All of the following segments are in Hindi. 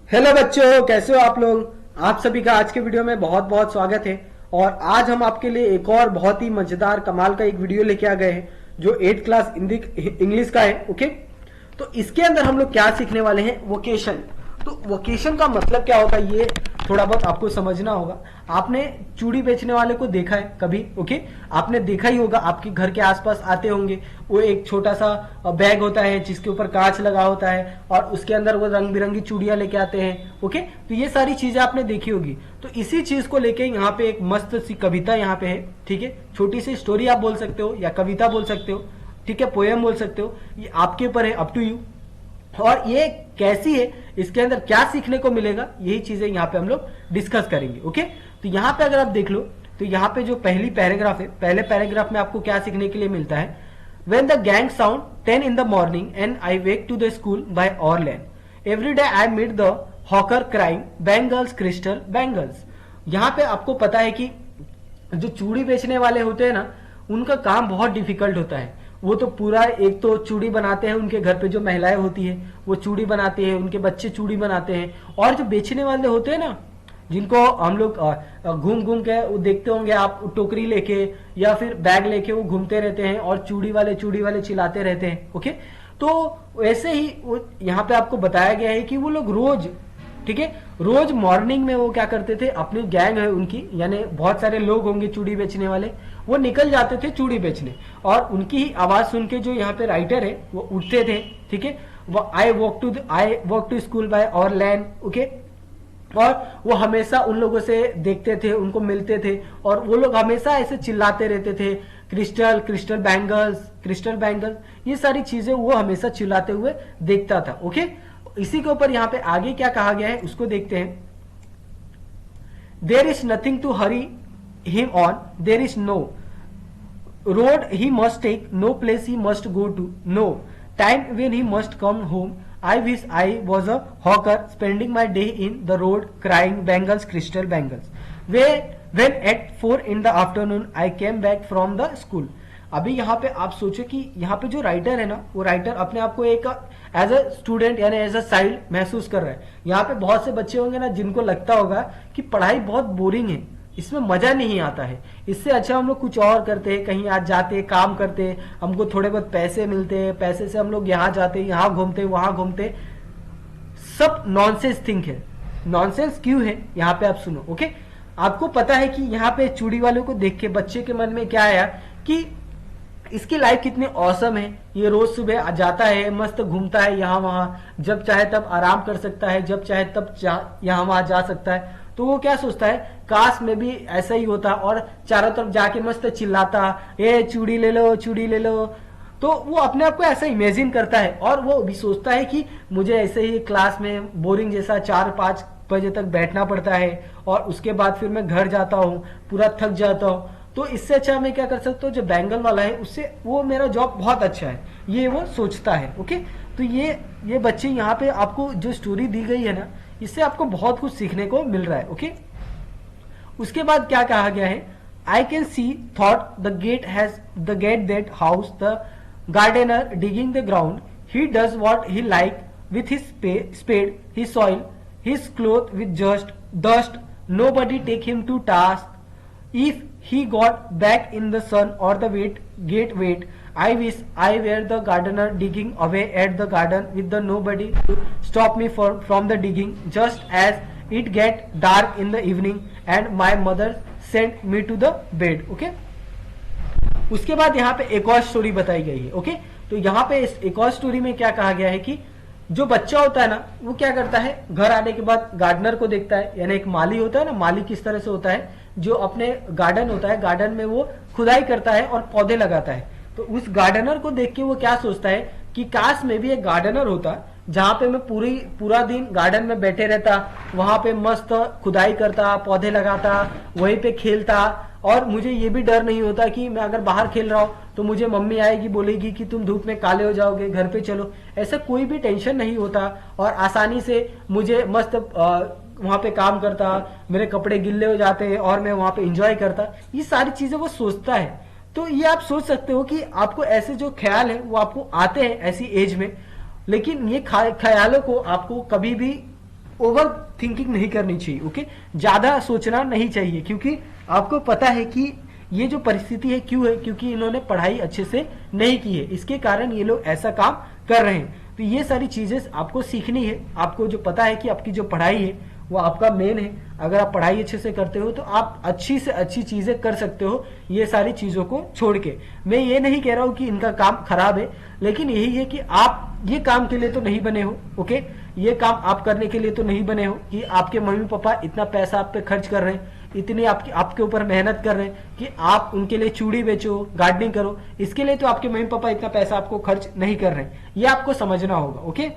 हेलो बच्चों, कैसे हो आप लोग। आप सभी का आज के वीडियो में बहुत बहुत स्वागत है। और आज हम आपके लिए एक और बहुत ही मजेदार कमाल का एक वीडियो लेके आ गए हैं जो 8th क्लास इंग्लिश का है। ओके, तो इसके अंदर हम लोग क्या सीखने वाले हैं, वोकेशन। तो वोकेशन का मतलब क्या होता है ये थोड़ा बहुत आपको समझना होगा। आपने चूड़ी बेचने वाले को देखा है कभी? ओके, आपने देखा ही होगा, आपके घर के आसपास आते होंगे। वो एक छोटा सा बैग होता है जिसके ऊपर कांच लगा होता है और उसके अंदर वो रंग बिरंगी चूड़ियां लेके आते हैं। ओके, तो ये सारी चीजें आपने देखी होगी। तो इसी चीज को लेके यहाँ पे एक मस्त सी कविता यहाँ पे है। ठीक है, छोटी सी स्टोरी आप बोल सकते हो या कविता बोल सकते हो। ठीक है, पोएम बोल सकते हो, ये आपके ऊपर है, अप टू यू। और ये कैसी है, इसके अंदर क्या सीखने को मिलेगा, यही चीजें यहाँ पे हम लोग डिस्कस करेंगे। ओके, तो यहाँ पे अगर आप देख लो तो यहाँ पे जो पहली पैराग्राफ है, पहले पैराग्राफ में आपको क्या सीखने के लिए मिलता है। When the gang sound 10 in the morning and I wake to the school by Orlan. Every day I meet the hawker crying bangles crystal bangles. यहाँ पे आपको पता है कि जो चूड़ी बेचने वाले होते हैं ना, उनका काम बहुत डिफिकल्ट होता है। वो तो पूरा एक तो चूड़ी बनाते हैं, उनके घर पे जो महिलाएं होती है वो चूड़ी बनाते हैं, उनके बच्चे चूड़ी बनाते हैं। और जो बेचने वाले होते हैं ना, जिनको हम लोग घूम घूम के वो देखते होंगे आप, टोकरी लेके या फिर बैग लेके वो घूमते रहते हैं और चूड़ी वाले चिल्लाते रहते हैं। ओके, तो वैसे ही वो यहाँ पे आपको बताया गया है कि वो लोग रोज, ठीक है, रोज मॉर्निंग में वो क्या करते थे, अपनी गैंग है उनकी, यानी बहुत सारे लोग होंगे चूड़ी बेचने वाले, वो निकल जाते थे चूड़ी बेचने। और उनकी ही आवाज सुन के जो यहाँ पे राइटर है वो उठते थे। ठीक है, वो I walk to school by और लैंड। ओके, और वो हमेशा उन लोगों से देखते थे, उनको मिलते थे और वो लोग हमेशा ऐसे चिल्लाते रहते थे, crystal crystal bangles crystal bangles, ये सारी चीजें वो हमेशा चिल्लाते हुए देखता था। ओके, इसी के ऊपर यहाँ पे आगे क्या कहा गया है उसको देखते हैं। There is nothing to hurry him on, there is no road he must take, no place he must go to, no time when he must come home. I wish I was a hawker spending my day in the road crying bangles crystal bangles. When at 4 in the afternoon I came back from the school. अभी यहाँ पे आप सोचो कि यहाँ पे जो राइटर है ना, वो राइटर अपने आप को एक एज अ स्टूडेंट यानी एज अ चाइल्ड महसूस कर रहा है। यहाँ पे बहुत से बच्चे होंगे ना जिनको लगता होगा कि पढ़ाई बहुत बोरिंग है, इसमें मजा नहीं आता है, इससे अच्छा हम लोग कुछ और करते हैं, कहीं आज जाते काम करते, हमको थोड़े बहुत पैसे मिलते हैं, पैसे से हम लोग यहाँ जाते, यहाँ घूमते, वहां घूमते। सब नॉनसेंस थिंक है। नॉनसेंस क्यों है यहाँ पे आप सुनो। ओके, आपको पता है कि यहाँ पे चूड़ी वालों को देख के बच्चे के मन में क्या आया कि इसकी लाइफ कितनी औसम है, ये रोज सुबह जाता है, मस्त घूमता है यहाँ वहां, जब चाहे तब आराम कर सकता है, जब चाहे तब यहाँ वहां जा सकता है। तो वो क्या सोचता है, काश में भी ऐसा ही होता और चारों तरफ जाके मस्त चिल्लाता, ए चूड़ी ले लो चूड़ी ले लो। तो वो अपने आप को ऐसा इमेजिन करता है और वो भी सोचता है कि मुझे ऐसे ही क्लास में बोरिंग जैसा 4-5 बजे तक बैठना पड़ता है और उसके बाद फिर मैं घर जाता हूँ, पूरा थक जाता हूँ। तो इससे अच्छा मैं क्या कर सकता हूँ, जो बैंगल वाला है उससे वो मेरा जॉब बहुत अच्छा है, ये वो सोचता है। ओके, तो ये बच्चे यहाँ पे आपको जो स्टोरी दी गई है ना, इससे आपको बहुत कुछ सीखने को मिल रहा है। ओके, उसके बाद क्या कहा गया है, I can see thought the gate that house the gardener digging the ground, he does what he like with his spade, his soil, his cloth with just dust, nobody take him to task if he got back in the sun or the gate wait. I wish I were the gardener digging away at the garden with the nobody to stop me from the digging, just as it get dark in the evening and my mother sent me to the bed. Okay, उसके बाद यहाँ पे एक और स्टोरी बताई गई है। ओके, तो यहाँ पे इस एक और स्टोरी में क्या कहा गया है कि जो बच्चा होता है ना, वो क्या करता है, घर आने के बाद गार्डनर को देखता है, यानी एक माली होता है ना, माली किस तरह से होता है, जो अपने गार्डन होता है, गार्डन में वो खुदाई करता है और पौधे लगाता है। तो उस गार्डनर को देख के वो क्या सोचता है कि काश में भी एक गार्डनर होता जहां पे मैं पूरा दिन गार्डन में बैठे रहता, वहां पे मस्त खुदाई करता, पौधे लगाता, वहीं पे खेलता और मुझे ये भी डर नहीं होता कि मैं अगर बाहर खेल रहा हूँ तो मुझे मम्मी आएगी, बोलेगी कि तुम धूप में काले हो जाओगे, घर पे चलो। ऐसा कोई भी टेंशन नहीं होता और आसानी से मुझे मस्त वहां पे काम करता, मेरे कपड़े गिल्ले हो जाते और मैं वहां पे एंजॉय करता। ये सारी चीजें वो सोचता है। तो ये आप सोच सकते हो कि आपको ऐसे जो ख्याल है वो आपको आते हैं ऐसी एज में, लेकिन ये ख्यालों को आपको कभी भी ओवर थिंकिंग नहीं करनी चाहिए, ओके। ज्यादा सोचना नहीं चाहिए, क्योंकि आपको पता है कि ये जो परिस्थिति है क्यों है, क्योंकि इन्होंने पढ़ाई अच्छे से नहीं की है, इसके कारण ये लोग ऐसा काम कर रहे हैं। तो ये सारी चीजें आपको सीखनी है। आपको जो पता है कि आपकी जो पढ़ाई है वो आपका मेन है, अगर आप पढ़ाई अच्छे से करते हो तो आप अच्छी से अच्छी चीजें कर सकते हो, ये सारी चीजों को छोड़ के। मैं ये नहीं कह रहा हूं कि इनका काम खराब है, लेकिन यही है कि आप ये काम के लिए तो नहीं बने हो, ओके। ये काम आप करने के लिए तो नहीं बने हो कि आपके मम्मी पापा इतना पैसा आप पे खर्च कर रहे हैं, इतनी आपके ऊपर मेहनत कर रहे हैं कि आप उनके लिए चूड़ी बेचो, गार्डनिंग करो, इसके लिए तो आपके मम्मी पापा इतना पैसा आपको खर्च नहीं कर रहे हैं। ये आपको समझना होगा, ओके।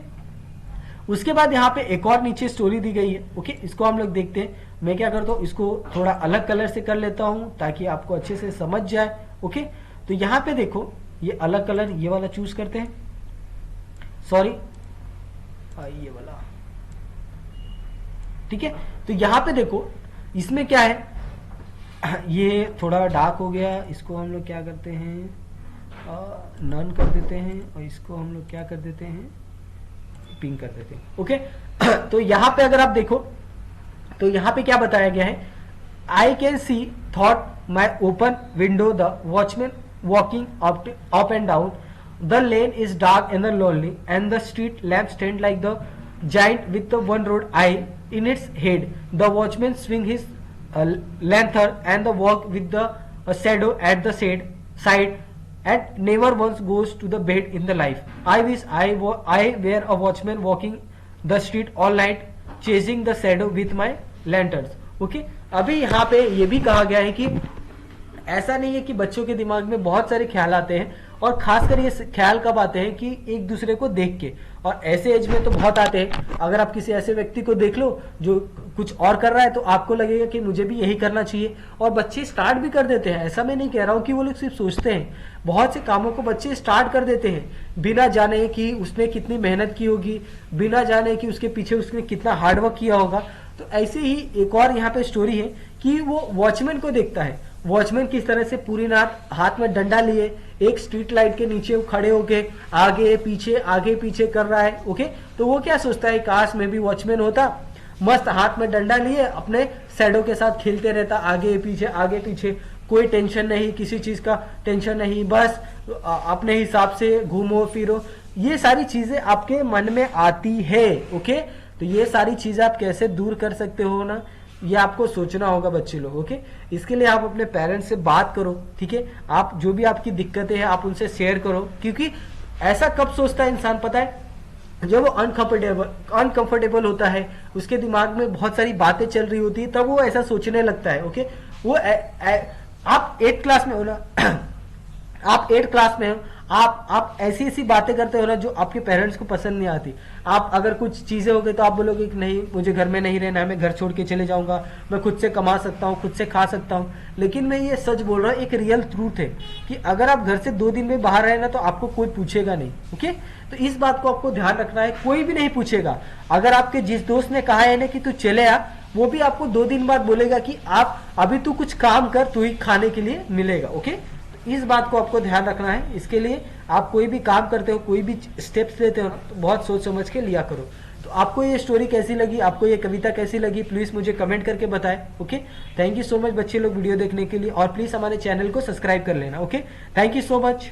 उसके बाद यहाँ पे एक और नीचे स्टोरी दी गई है, ओके। इसको हम लोग देखते हैं। मैं क्या करता हूँ, इसको थोड़ा अलग कलर से कर लेता हूँ ताकि आपको अच्छे से समझ जाए, ओके। तो यहाँ पे देखो, ये अलग कलर ये वाला चूज करते हैं, सॉरी ये वाला, ठीक है। तो यहाँ पे देखो, इसमें क्या है, ये थोड़ा डार्क हो गया, इसको हम लोग क्या करते हैं, नन कर देते हैं, और इसको हम लोग क्या कर देते हैं, पिंक कर देते हैं, ओके। तो यहाँ पे अगर आप देखो तो यहाँ पे क्या बताया गया है, I can see thought my open window the watchman walking up and down the lane is dark and lonely and the street lamp stand like the giant with the one road eye in its head. The watchman swing his lantern and the walk with the shadow at the side and never once goes to the bed in the life. I wish I were a watchman walking the street all night chasing the shadow with my lanterns. Okay? अभी यहाँ पे ये भी कहा गया है कि ऐसा नहीं है कि बच्चों के दिमाग में बहुत सारे ख्याल आते हैं, और खासकर ये ख्याल कब आते हैं कि एक दूसरे को देख के, और ऐसे एज में तो बहुत आते हैं। अगर आप किसी ऐसे व्यक्ति को देख लो जो कुछ और कर रहा है तो आपको लगेगा कि मुझे भी यही करना चाहिए, और बच्चे स्टार्ट भी कर देते हैं। ऐसा मैं नहीं कह रहा हूँ कि वो लोग सिर्फ सोचते हैं, बहुत से कामों को बच्चे स्टार्ट कर देते हैं बिना जाने कि उसने कितनी मेहनत की होगी, बिना जाने कि उसके पीछे उसने कितना हार्डवर्क किया होगा। तो ऐसे ही एक और यहाँ पे स्टोरी है कि वो वॉचमैन को देखता है, वॉचमैन किस तरह से पूरी रात हाथ में डंडा लिए एक स्ट्रीट लाइट के नीचे खड़े होके आगे पीछे कर रहा है, ओके। तो वो क्या सोचता है, काश मैं भी वॉचमैन होता, मस्त हाथ में डंडा लिए अपने शैडो के साथ खेलते रहता, आगे पीछे, कोई टेंशन नहीं, किसी चीज का टेंशन नहीं, बस अपने हिसाब से घूमो फिरो। ये सारी चीजें आपके मन में आती है, ओके। तो ये सारी चीजें आप कैसे दूर कर सकते हो ना, ये आपको सोचना होगा बच्चे लोग, ओके। इसके लिए आप अपने पेरेंट्स से बात करो, ठीक है। आप जो भी आपकी दिक्कतें हैं आप उनसे शेयर करो, क्योंकि ऐसा कब सोचता है इंसान पता है, जब वो अनकंफर्टेबल होता है, उसके दिमाग में बहुत सारी बातें चल रही होती है, तब वो ऐसा सोचने लगता है, ओके। वो आप 8th क्लास में हो ना आप 8th क्लास में हो, आप ऐसी बातें करते हो ना जो आपके पेरेंट्स को पसंद नहीं आती। आप अगर कुछ चीजें हो गई तो आप बोलोगे कि नहीं, मुझे घर में नहीं रहना है, मैं घर छोड़ के चले जाऊंगा, मैं खुद से कमा सकता हूँ, खुद से खा सकता हूँ। लेकिन मैं ये सच बोल रहा हूँ, एक रियल ट्रूथ है कि अगर आप घर से 2 दिन में बाहर रहे ना तो आपको कोई पूछेगा नहीं, ओके। तो इस बात को आपको ध्यान रखना है, कोई भी नहीं पूछेगा। अगर आपके जिस दोस्त ने कहा है ना कि तू चले आ, वो भी आपको 2 दिन बाद बोलेगा कि आप अभी तू कुछ काम कर, तू ही खाने के लिए मिलेगा, ओके। इस बात को आपको ध्यान रखना है। इसके लिए आप कोई भी काम करते हो, कोई भी स्टेप्स लेते हो तो बहुत सोच समझ के लिया करो। तो आपको ये स्टोरी कैसी लगी, आपको ये कविता कैसी लगी, प्लीज मुझे कमेंट करके बताएं, okay. Thank you so much बच्चे लोग वीडियो देखने के लिए, और प्लीज हमारे चैनल को सब्सक्राइब कर लेना, okay. Thank you so much.